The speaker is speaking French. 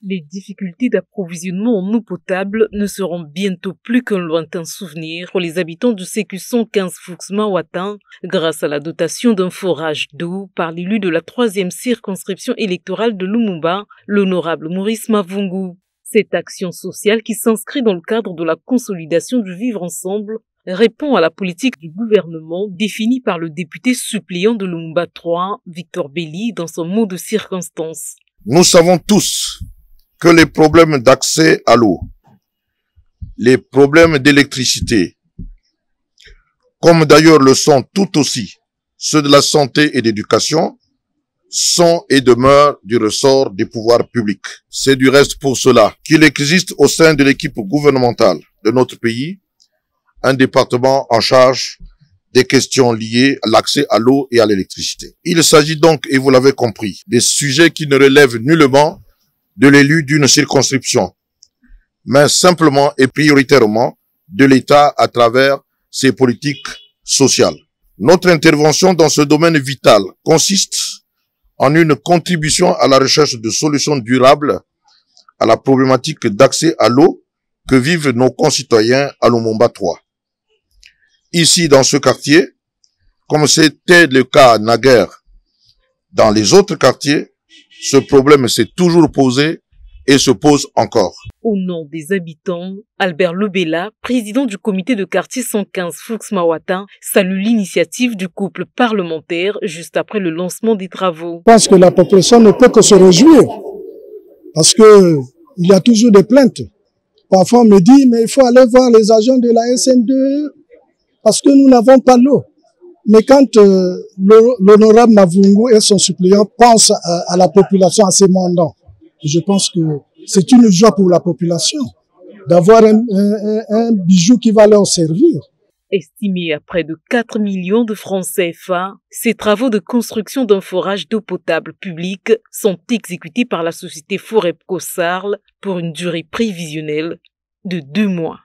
Les difficultés d'approvisionnement en eau potable ne seront bientôt plus qu'un lointain souvenir pour les habitants du CQ 115 Fuxma-Ouattan grâce à la dotation d'un forage d'eau par l'élu de la 3e circonscription électorale de Lumumba, l'honorable Maurice Mavungu. Cette action sociale qui s'inscrit dans le cadre de la consolidation du vivre ensemble répond à la politique du gouvernement définie par le député suppléant de Lumumba 3, Victor Belli, dans son mot de circonstance. Nous savons tous que les problèmes d'accès à l'eau, les problèmes d'électricité, comme d'ailleurs le sont tout aussi ceux de la santé et d'éducation, sont et demeurent du ressort des pouvoirs publics. C'est du reste pour cela qu'il existe au sein de l'équipe gouvernementale de notre pays un département en charge des questions liées à l'accès à l'eau et à l'électricité. Il s'agit donc, et vous l'avez compris, des sujets qui ne relèvent nullement de l'élu d'une circonscription, mais simplement et prioritairement de l'État à travers ses politiques sociales. Notre intervention dans ce domaine vital consiste en une contribution à la recherche de solutions durables à la problématique d'accès à l'eau que vivent nos concitoyens à Lumumba 3. Ici, dans ce quartier, comme c'était le cas naguère dans les autres quartiers, ce problème s'est toujours posé et se pose encore. Au nom des habitants, Albert Lebella, président du comité de quartier 115 Fuxma-Ouattan, salue l'initiative du couple parlementaire juste après le lancement des travaux. Je pense que la population ne peut que se réjouir parce que il y a toujours des plaintes. Parfois on me dit mais il faut aller voir les agents de la SN2 parce que nous n'avons pas l'eau. Mais quand l'honorable Mavungu et son suppléant pensent à la population, à ces mandants, je pense que c'est une joie pour la population d'avoir un bijou qui va leur servir. Estimé à près de 4 millions de francs CFA, ces travaux de construction d'un forage d'eau potable publique sont exécutés par la société Forepco Sarl pour une durée prévisionnelle de 2 mois.